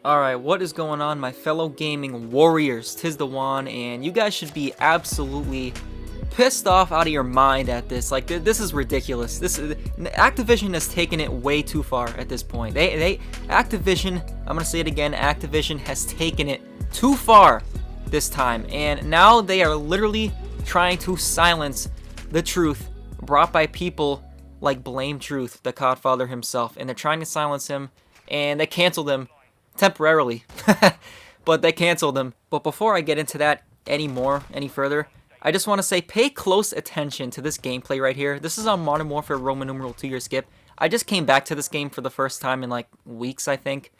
Alright, what is going on, my fellow gaming warriors? Tis the one, and you guys should be absolutely pissed off out of your mind at this. Like, this is ridiculous. Activision has taken it way too far at this point. Activision, I'm gonna say it again, Activision has taken it too far this time, and now they are literally trying to silence the truth brought by people like Blame Truth, the CODfather himself, and they're trying to silence him, and they canceled him temporarily, but they canceled him. But before I get into that any further, I just want to say pay close attention to this gameplay right here. This is on Modern Warfare Roman numeral 2-year skip. I just came back to this game for the first time in like weeks, I think,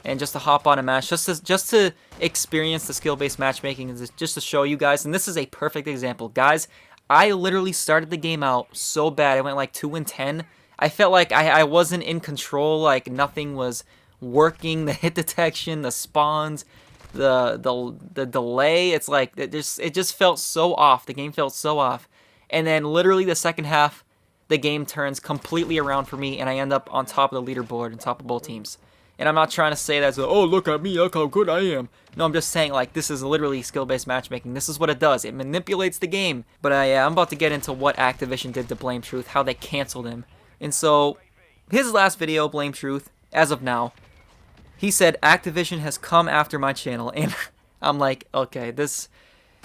and just to hop on a match, just to experience the skill-based matchmaking, and just to show you guys. And this is a perfect example, guys. I literally started the game out so bad. I went like 2-10. I felt like I wasn't in control. Like nothing was working, the hit detection, the spawns, the delay. It's like it just felt so off. The game felt so off, and then literally the second half, the game turns completely around for me, and I end up on top of the leaderboard, on top of both teams. And I'm not trying to say that as oh, look at me, look how good I am. No, I'm just saying, like, this is literally skill-based matchmaking. This is what it does. It manipulates the game. But I'm about to get into what Activision did to Blame Truth, how they canceled him. And so, his last video, Blame Truth, as of now, he said, Activision has come after my channel, and I'm like, okay, this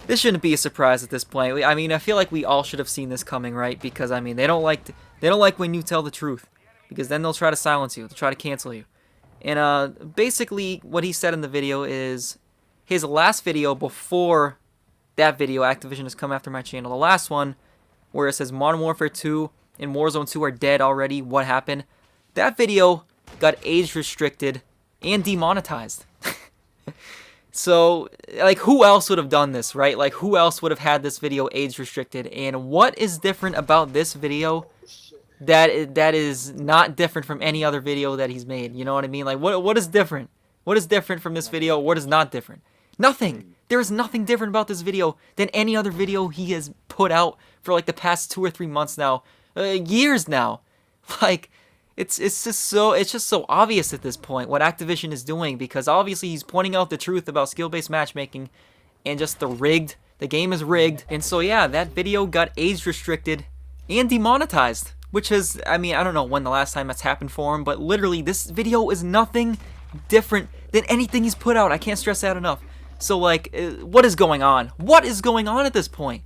shouldn't be a surprise at this point. I mean, I feel like we all should have seen this coming, right? Because I mean, they don't like when you tell the truth, because then they'll try to silence you, they'll try to cancel you. And basically, what he said in the video is his last video before that video, Activision has come after my channel. The last one, where it says Modern Warfare 2 and Warzone 2 are dead already. What happened? That video got age restricted and demonetized. So, like, who else would have done this, right? Like, who else would have had this video age restricted? And what is different about this video that is not different from any other video that he's made? You know what I mean? Like, what is different? What is different from this video? What is not different? Nothing. There is nothing different about this video than any other video he has put out for like the past 2 or 3 months now, years now. Like, it's just so obvious at this point what Activision is doing, because obviously he's pointing out the truth about skill-based matchmaking and just the game is rigged. And so yeah, that video got age restricted and demonetized, which is, I mean, I don't know when the last time that's happened for him, but literally this video is nothing different than anything he's put out. I can't stress that enough. So like, what is going on? What is going on at this point?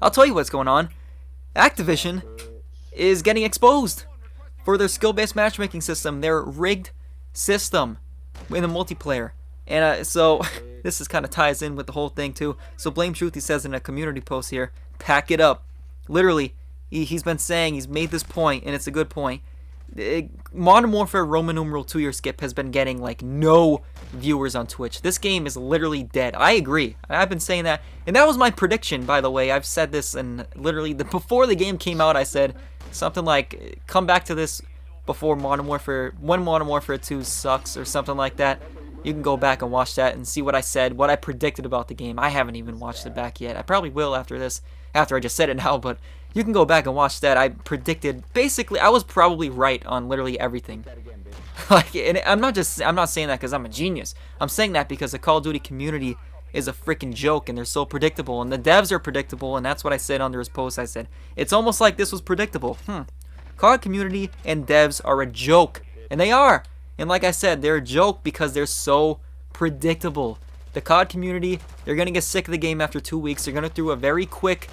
I'll tell you what's going on. Activision is getting exposed for their skill-based matchmaking system, their rigged system in the multiplayer. And so this is kind of ties in with the whole thing too. So Blame Truth, he says in a community post here, pack it up. Literally, he's been saying, he's made this point, and it's a good point. Modern Warfare Roman numeral 2-year skip has been getting like no viewers on Twitch. This game is literally dead. I agree. I've been saying that, and that was my prediction, by the way. I've said this, and literally before the game came out, I said something like, come back to this before Modern Warfare, when Modern Warfare 2 sucks, or something like that. You can go back and watch that and see what I said, what I predicted about the game. I haven't even watched it back yet. I probably will after this, after I just said it now, but you can go back and watch that. I predicted, basically, I was probably right on literally everything. Like, and I'm not saying that because I'm a genius. I'm saying that because the Call of Duty community is a freaking joke, and they're so predictable, and the devs are predictable, and that's what I said under his post. I said, it's almost like this was predictable. COD community and devs are a joke, and they are. And like I said, they're a joke because they're so predictable. The COD community, they're going to get sick of the game after 2 weeks. They're going to through a very quick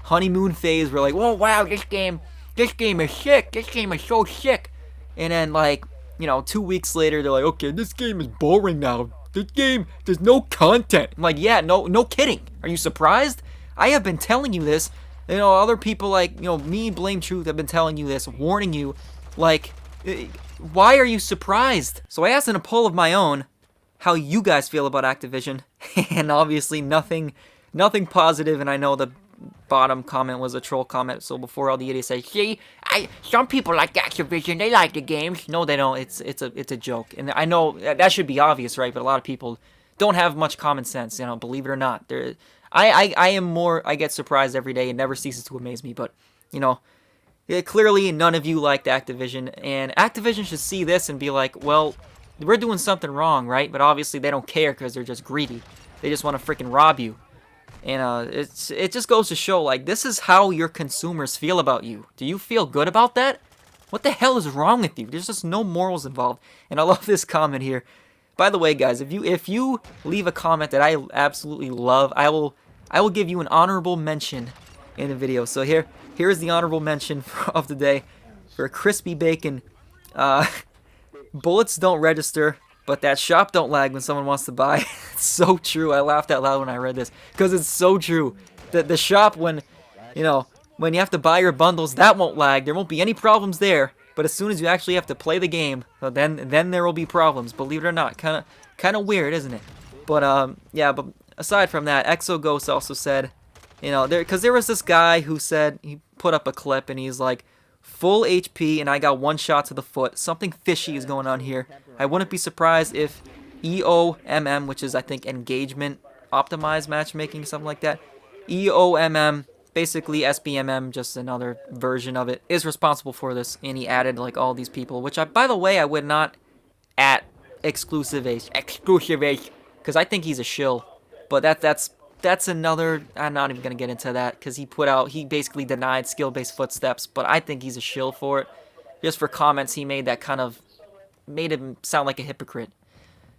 honeymoon phase where like, whoa, wow, this game is sick. This game is so sick. And then like, you know, 2 weeks later, they're like, okay, this game is boring now. This game, there's no content. I'm like, yeah, no kidding. Are you surprised? I have been telling you this. You know, other people like, you know, me, Blame Truth, have been telling you this, warning you. Like, why are you surprised? So I asked in a poll of my own how you guys feel about Activision, and obviously nothing positive. And I know the bottom comment was a troll comment, so before all the idiots say, see, some people like Activision, they like the games. No, they don't. It's a joke, and I know that should be obvious, right? But a lot of people don't have much common sense, you know, believe it or not. I get surprised every day. It never ceases to amaze me, but, you know, clearly none of you liked Activision, and Activision should see this and be like, well, we're doing something wrong, right? But obviously they don't care because they're just greedy. They just want to freaking rob you. And it just goes to show, like, this is how your consumers feel about you. Do you feel good about that? What the hell is wrong with you? There's just no morals involved. And I love this comment here. By the way, guys, if you leave a comment that I absolutely love, I will give you an honorable mention in the video. So here's the honorable mention of the day for Crispy Bacon. Bullets don't register, but that shop don't lag when someone wants to buy. It's so true. I laughed out loud when I read this because it's so true. The shop, when you have to buy your bundles, that won't lag. There won't be any problems there. But as soon as you actually have to play the game, then there will be problems. Believe it or not, kind of weird, isn't it? But yeah. But aside from that, Exoghost also said, because there was this guy who said, he put up a clip and he's like, full HP and I got one shot to the foot. Something fishy is going on here. I wouldn't be surprised if EOMM, which is I think engagement optimized matchmaking, something like that. EOMM, basically SBMM, just another version of it, is responsible for this. And he added like all these people, which by the way, I would not at exclusive age, because I think he's a shill. But that's another, I'm not even going to get into that, because he basically denied skill-based footsteps, but I think he's a shill for it. Just for comments he made that kind of made him sound like a hypocrite.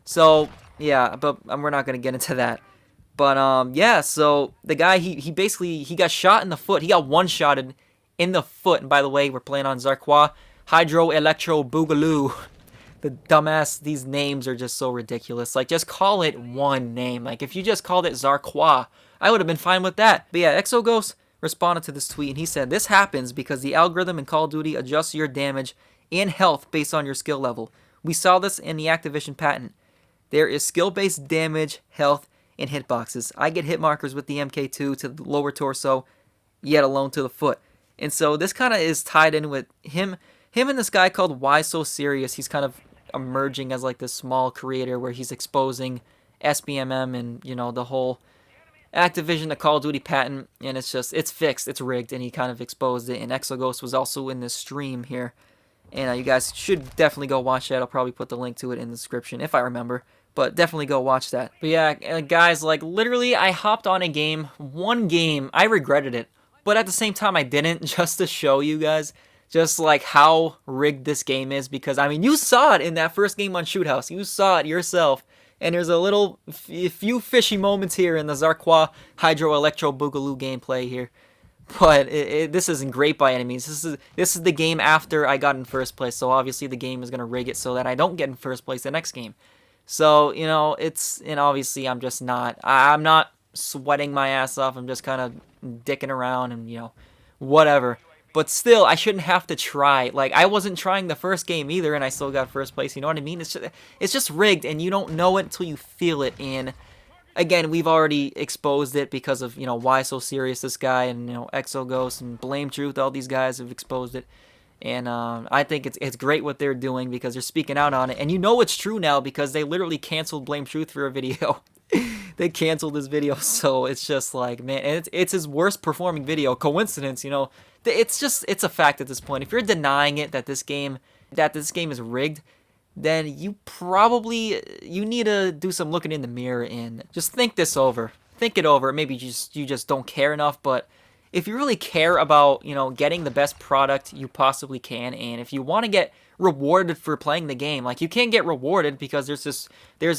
So, yeah, but we're not going to get into that. But, yeah, so the guy, he basically got shot in the foot. He got one-shotted in the foot. And by the way, we're playing on Zarqua. Hydro, Electro, Boogaloo. The dumbass, these names are just so ridiculous. Like, just call it one name. Like, if you just called it Zarqua, I would have been fine with that. But yeah, Exoghost responded to this tweet, and he said, this happens because the algorithm in Call of Duty adjusts your damage and health based on your skill level. We saw this in the Activision patent. There is skill-based damage, health, and hitboxes. I get hit markers with the MK2 to the lower torso, yet alone to the foot. And so this kind of is tied in with him and this guy called Why So Serious. He's kind of emerging as like this small creator where he's exposing SBMM and the whole Activision, the Call of Duty patent, and it's fixed, it's rigged, and he kind of exposed it. And Exoghost was also in this stream here, and you guys should definitely go watch that. I'll probably put the link to it in the description if I remember, but definitely go watch that. But yeah, guys, like literally I hopped on one game, I regretted it, but at the same time I didn't, just to show you guys just like how rigged this game is, because I mean you saw it in that first game on Shoot House, you saw it yourself, and there's a few fishy moments here in the Zarqua Hydro Electro Boogaloo gameplay here, but this isn't great by any means. This is the game after I got in first place, so obviously the game is gonna rig it so that I don't get in first place the next game. So and obviously I'm not sweating my ass off. I'm just kind of dicking around and whatever. But still, I shouldn't have to try. Like, I wasn't trying the first game either, and I still got first place. You know what I mean? It's just rigged, and you don't know it until you feel it. And again, we've already exposed it because of Why So Serious, this guy, and Exoghost and Blame Truth. All these guys have exposed it, and I think it's great what they're doing because they're speaking out on it. And it's true now because they literally canceled Blame Truth for a video. They canceled his video, so it's just like, man, and it's his worst performing video. Coincidence, it's a fact at this point. If you're denying it that this game is rigged, then you need to do some looking in the mirror and just think this over. Think it over. Maybe you just don't care enough, but if you really care about, getting the best product you possibly can, and if you want to get rewarded for playing the game, like you can't get rewarded because there's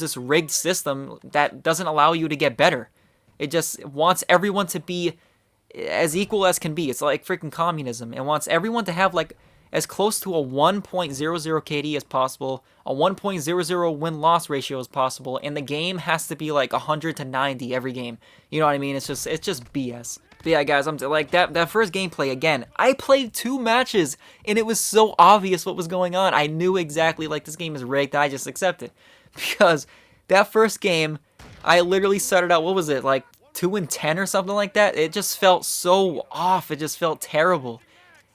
this rigged system that doesn't allow you to get better. It just wants everyone to be as equal as can be. It's like freaking communism. It wants everyone to have like as close to a 1.00 KD as possible, a 1.00 win-loss ratio as possible, and the game has to be like 100 to 90 every game. You know what I mean? It's just BS. But yeah, guys, I'm like that first gameplay again. I played 2 matches, and it was so obvious what was going on. I knew exactly like this game is rigged. I just accepted because that first game, I literally started out. What was it, like 2-10 or something like that? It just felt so off. It just felt terrible.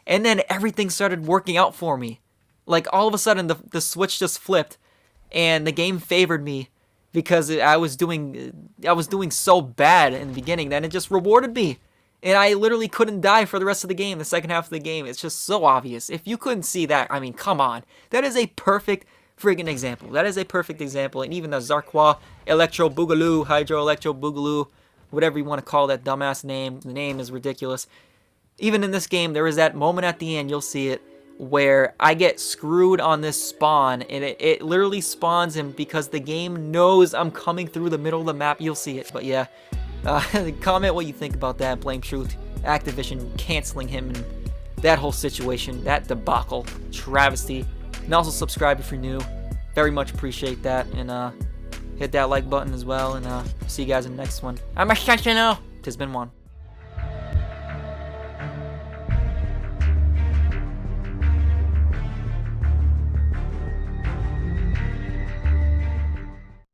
And then everything started working out for me. Like all of a sudden the switch just flipped and the game favored me because I was doing so bad in the beginning that it just rewarded me. And I literally couldn't die for the rest of the game, the second half of the game. It's just so obvious. If you couldn't see that, I mean, come on. That is a perfect friggin' example. That is a perfect example. And even the Zarqua Electro Boogaloo, Hydro Electro Boogaloo, whatever you want to call that dumbass name, the name is ridiculous. Even in this game, there is that moment at the end, you'll see it, where I get screwed on this spawn, and it literally spawns him because the game knows I'm coming through the middle of the map. You'll see it, but yeah. Comment what you think about that, Blame Truth, Activision canceling him, and that whole situation, that debacle, travesty. And also subscribe if you're new. Very much appreciate that, and hit that like button as well, and see you guys in the next one. I'm a Tis been one.